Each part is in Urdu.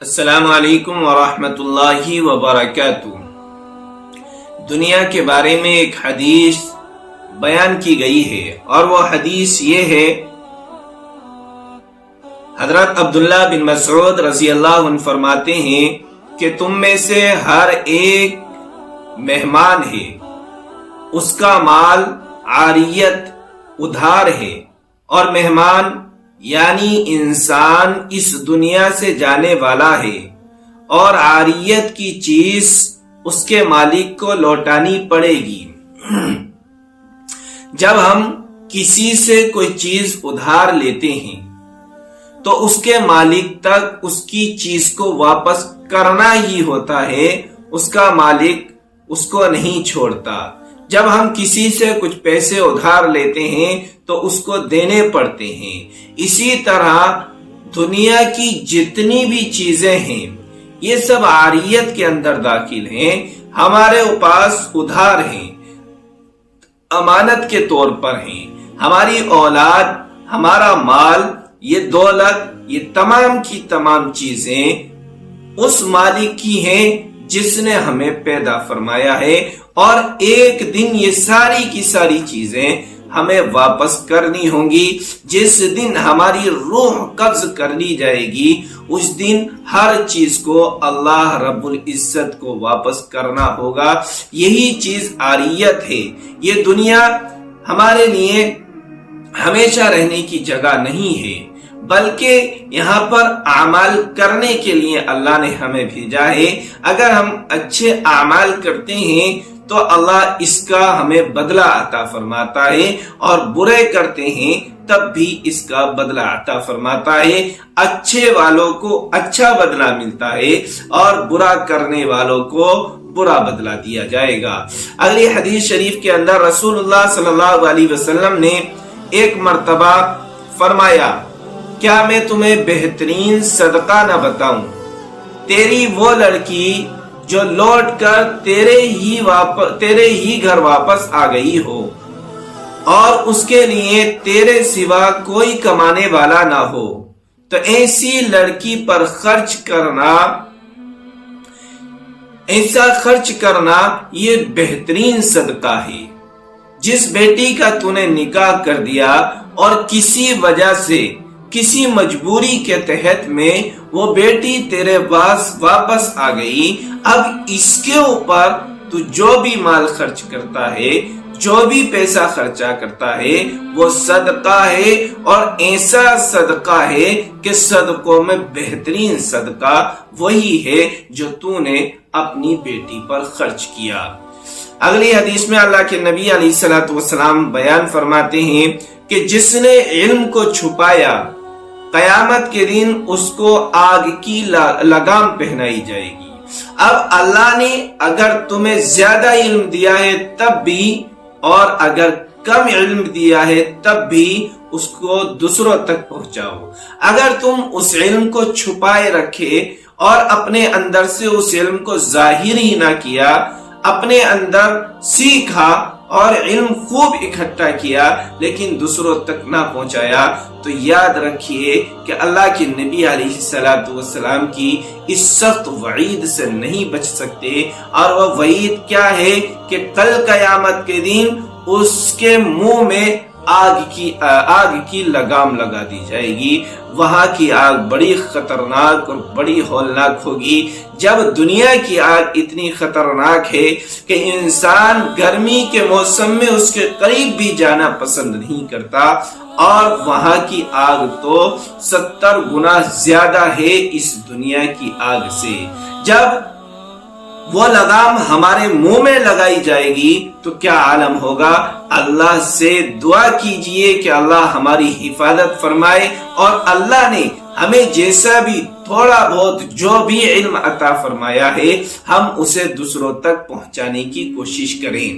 السلام علیکم ورحمۃ اللہ وبرکاتہ۔ دنیا کے بارے میں ایک حدیث بیان کی گئی ہے اور وہ حدیث یہ ہے، حضرت عبداللہ بن مسعود رضی اللہ عنہ فرماتے ہیں کہ تم میں سے ہر ایک مہمان ہے، اس کا مال عاریت ادھار ہے، اور مہمان یعنی انسان اس دنیا سے جانے والا ہے، اور عاریت کی چیز اس کے مالک کو لوٹانی پڑے گی۔ جب ہم کسی سے کوئی چیز ادھار لیتے ہیں تو اس کے مالک تک اس کی چیز کو واپس کرنا ہی ہوتا ہے، اس کا مالک اس کو نہیں چھوڑتا۔ جب ہم کسی سے کچھ پیسے ادھار لیتے ہیں تو اس کو دینے پڑتے ہیں۔ اسی طرح دنیا کی جتنی بھی چیزیں ہیں یہ سب عاریت کے اندر داخل ہیں، ہمارے پاس ادھار ہیں، امانت کے طور پر ہیں۔ ہماری اولاد، ہمارا مال، یہ دولت، یہ تمام کی تمام چیزیں اس مالک کی ہیں جس نے ہمیں پیدا فرمایا ہے، اور ایک دن یہ ساری کی ساری چیزیں ہمیں واپس کرنی ہوں گی۔ جس دن ہماری روح قبض کر لی جائے گی اس دن ہر چیز کو اللہ رب العزت کو واپس کرنا ہوگا۔ یہی چیز عاریت ہے۔ یہ دنیا ہمارے لیے ہمیشہ رہنے کی جگہ نہیں ہے، بلکہ یہاں پر اعمال کرنے کے لیے اللہ نے ہمیں بھیجا ہے۔ اگر ہم اچھے اعمال کرتے ہیں تو اللہ اس کا ہمیں بدلہ عطا فرماتا ہے، اور برے کرتے ہیں تب بھی اس کا بدلہ عطا فرماتا ہے۔ اچھے والوں کو اچھا بدلہ ملتا ہے اور برا کرنے والوں کو برا بدلہ دیا جائے گا۔ اگلی حدیث شریف کے اندر رسول اللہ صلی اللہ علیہ وسلم نے ایک مرتبہ فرمایا، کیا میں تمہیں بہترین صدقہ نہ بتاؤں؟ تیری وہ لڑکی جو لوٹ کر تیرے ہی گھر واپس آ گئی ہو، اور اس کے لیے تیرے سوا کوئی کمانے والا نہ ہو، تو ایسی لڑکی پر ایسا خرچ کرنا یہ بہترین صدقہ ہے۔ جس بیٹی کا تو نے نکاح کر دیا اور کسی وجہ سے، کسی مجبوری کے تحت میں وہ بیٹی تیرے پاس واپس آ گئی، اب اس کے اوپر تو جو بھی مال خرچ کرتا ہے، جو بھی پیسہ خرچہ کرتا ہے وہ صدقہ ہے، اور ایسا صدقہ ہے کہ صدقوں میں بہترین صدقہ وہی ہے جو تو نے اپنی بیٹی پر خرچ کیا۔ اگلی حدیث میں اللہ کے نبی علیہ الصلوۃ والسلام بیان فرماتے ہیں کہ جس نے علم کو چھپایا قیامت کے دن اس کو آگ کی لگام پہنائی جائے گی۔ اب اللہ نے اگر تمہیں زیادہ علم دیا ہے تب بھی، اور اگر کم علم دیا ہے تب بھی اس کو دوسروں تک پہنچاؤ۔ اگر تم اس علم کو چھپائے رکھے اور اپنے اندر سے اس علم کو ظاہر ہی نہ کیا، اپنے اندر سیکھا اور علم خوب اکٹھا کیا لیکن دوسروں تک نہ پہنچایا، تو یاد رکھیے کہ اللہ کے نبی علیہ الصلوۃ والسلام کی اس سخت وعید سے نہیں بچ سکتے۔ اور وہ وعید کیا ہے کہ کل قیامت کے دن اس کے منہ میں آگ کی لگام لگا دی جائے گی۔ وہاں کی آگ بڑی خطرناک اور بڑی ہولناک ہوگی۔ جب دنیا کی آگ اتنی خطرناک ہے کہ انسان گرمی کے موسم میں اس کے قریب بھی جانا پسند نہیں کرتا، اور وہاں کی آگ تو 70 گنا زیادہ ہے اس دنیا کی آگ سے۔ جب وہ لگام ہمارے منہ میں لگائی جائے گی تو کیا عالم ہوگا۔ اللہ سے دعا کیجئے کہ اللہ ہماری حفاظت فرمائے، اور اللہ نے ہمیں جیسا بھی تھوڑا بہت جو بھی علم عطا فرمایا ہے ہم اسے دوسروں تک پہنچانے کی کوشش کریں۔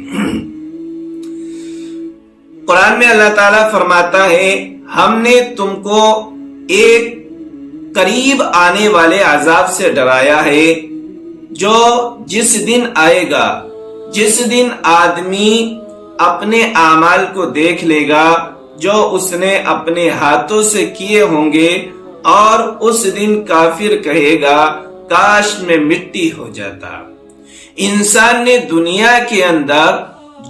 قرآن میں اللہ تعالیٰ فرماتا ہے، ہم نے تم کو ایک قریب آنے والے عذاب سے ڈرایا ہے، جو جس دن آئے گا، جس دن آدمی اپنے اعمال کو دیکھ لے گا جو اس نے اپنے ہاتھوں سے کیے ہوں گے، اور اس دن کافر کہے گا کاش میں مٹی ہو جاتا۔ انسان نے دنیا کے اندر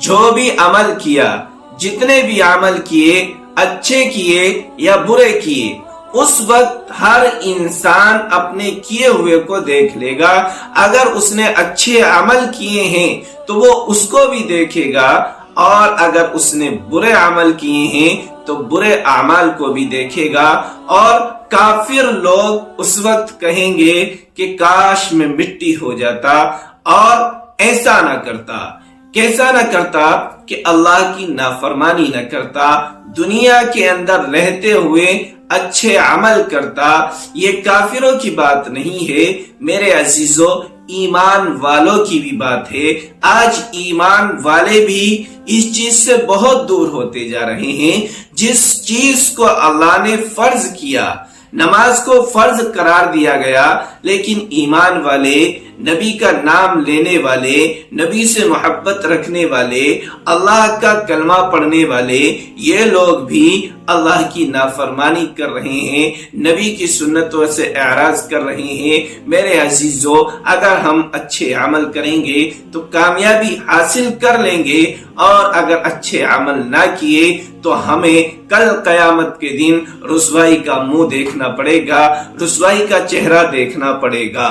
جو بھی عمل کیا، جتنے بھی عمل کیے، اچھے کیے یا برے کیے، اس وقت ہر انسان اپنے کیے ہوئے کو دیکھ لے گا۔ اگر اس نے اچھے عمل کیے ہیں تو وہ اس کو بھی دیکھے گا، اور اگر اس نے برے عمل کیے ہیں تو برے اعمال کو بھی دیکھے گا۔ اور کافر لوگ اس وقت کہیں گے کہ کاش میں مٹی ہو جاتا اور ایسا نہ کرتا۔ کیسا نہ کرتا؟ کہ اللہ کی نافرمانی نہ کرتا، دنیا کے اندر رہتے ہوئے اچھے عمل کرتا۔ یہ کافروں کی بات نہیں ہے میرے عزیزو، ایمان والوں کی بھی بات ہے۔ آج ایمان والے بھی اس چیز سے بہت دور ہوتے جا رہے ہیں۔ جس چیز کو اللہ نے فرض کیا، نماز کو فرض قرار دیا گیا، لیکن ایمان والے، نبی کا نام لینے والے، نبی سے محبت رکھنے والے، اللہ کا کلمہ پڑھنے والے، یہ لوگ بھی اللہ کی نافرمانی کر رہے ہیں، نبی کی سنتوں سے اعراض کر رہے ہیں۔ میرے عزیزو، اگر ہم اچھے عمل کریں گے تو کامیابی حاصل کر لیں گے، اور اگر اچھے عمل نہ کیے تو ہمیں کل قیامت کے دن رسوائی کا منہ دیکھنا پڑے گا، رسوائی کا چہرہ دیکھنا پڑے گا۔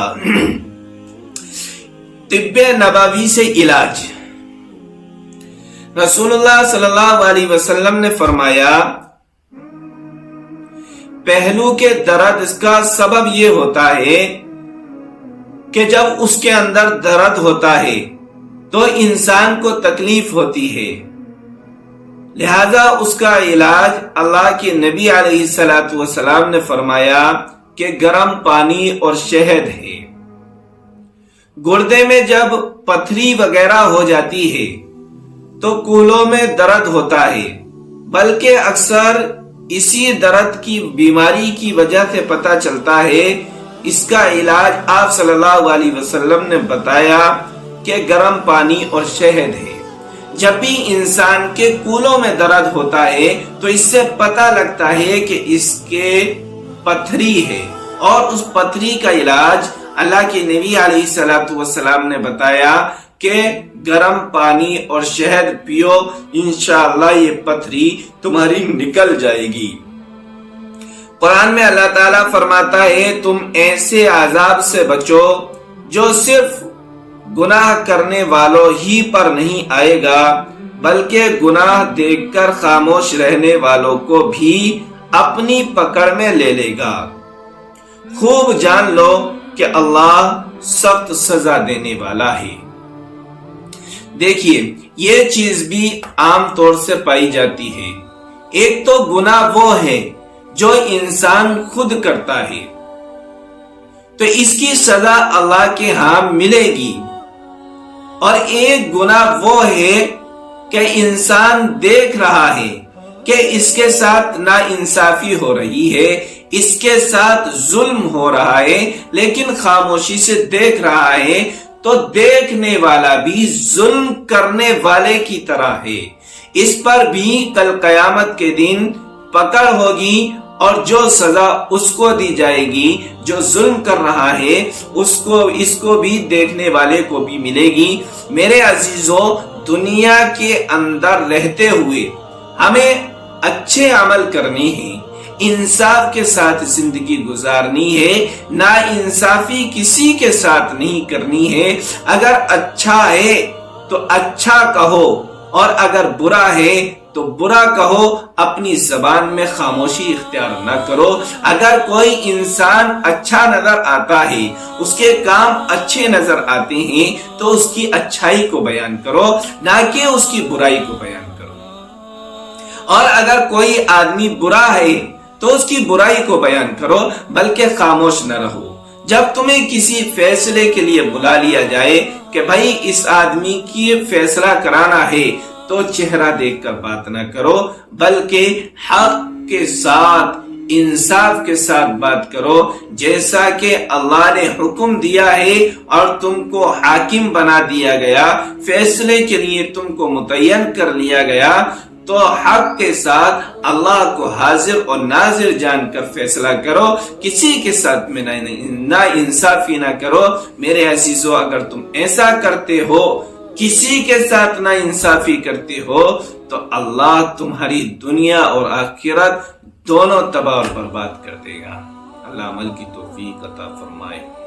طب نبوی سے علاج۔ رسول اللہ صلی اللہ علیہ وسلم نے فرمایا، پہلو کے درد کا سبب یہ ہوتا ہے کہ جب اس کے اندر درد ہوتا ہے تو انسان کو تکلیف ہوتی ہے، لہذا اس کا علاج اللہ کے نبی علیہ الصلوۃ والسلام نے فرمایا کہ گرم پانی اور شہد ہے۔ گردے میں جب پتھری وغیرہ ہو جاتی ہے تو کولوں میں درد ہوتا ہے، بلکہ اکثر اسی درد کی بیماری کی وجہ سے پتہ چلتا ہے۔ اس کا علاج آپ صلی اللہ علیہ وسلم نے بتایا کہ گرم پانی اور شہد ہے۔ جب بھی انسان کے کولوں میں درد ہوتا ہے تو اس سے پتہ لگتا ہے کہ اس کے پتھری ہے، اور اس پتھری کا علاج اللہ کے نبی علیہ الصلوۃ والسلام نے بتایا کہ گرم پانی اور شہد پیو، انشاءاللہ یہ پتھری تمہاری نکل جائے گی۔ قرآن میں اللہ تعالیٰ فرماتا ہے، تم ایسے عذاب سے بچو جو صرف گناہ کرنے والوں ہی پر نہیں آئے گا، بلکہ گناہ دیکھ کر خاموش رہنے والوں کو بھی اپنی پکڑ میں لے لے گا۔ خوب جان لو کہ اللہ سخت سزا دینے والا ہے۔ دیکھیے، یہ چیز بھی عام طور سے پائی جاتی ہے۔ ایک تو گناہ وہ ہے جو انسان خود کرتا ہے، تو اس کی سزا اللہ کے ہاں ملے گی، اور ایک گناہ وہ ہے کہ انسان دیکھ رہا ہے کہ اس کے ساتھ ناانصافی ہو رہی ہے، اس کے ساتھ ظلم ہو رہا ہے، لیکن خاموشی سے دیکھ رہا ہے، تو دیکھنے والا بھی ظلم کرنے والے کی طرح ہے۔ اس پر بھی کل قیامت کے دن پکڑ ہوگی، اور جو سزا اس کو دی جائے گی جو ظلم کر رہا ہے، اس کو بھی دیکھنے والے کو بھی ملے گی۔ میرے عزیزو، دنیا کے اندر رہتے ہوئے ہمیں اچھے عمل کرنے ہیں، انصاف کے ساتھ زندگی گزارنی ہے، نا انصافی کسی کے ساتھ نہیں کرنی ہے۔ اگر اچھا ہے تو اچھا کہو، اور اگر برا ہے تو برا کہو، اپنی زبان میں خاموشی اختیار نہ کرو۔ اگر کوئی انسان اچھا نظر آتا ہے، اس کے کام اچھے نظر آتے ہیں، تو اس کی اچھائی کو بیان کرو، نہ کہ اس کی برائی کو بیان کرو۔ اور اگر کوئی آدمی برا ہے تو اس کی برائی کو بیان کرو، بلکہ خاموش نہ رہو۔ جب تمہیں کسی فیصلے کے لیے بلا لیا جائے کہ بھائی اس آدمی کی فیصلہ کرانا ہے، تو چہرہ دیکھ کر بات نہ کرو، بلکہ حق کے ساتھ، انصاف کے ساتھ بات کرو، جیسا کہ اللہ نے حکم دیا ہے اور تم کو حاکم بنا دیا گیا، فیصلے کے لیے تم کو متعین کر لیا گیا، تو حق کے ساتھ اللہ کو حاضر اور ناظر جان کر فیصلہ کرو، کسی کے ساتھ میں نا انصافی نہ کرو۔ میرے عزیزو، اگر تم ایسا کرتے ہو، کسی کے ساتھ نا انصافی کرتے ہو، تو اللہ تمہاری دنیا اور آخرت دونوں تباہ اور برباد کر دے گا۔ اللہ عمل کی توفیق عطا فرمائے۔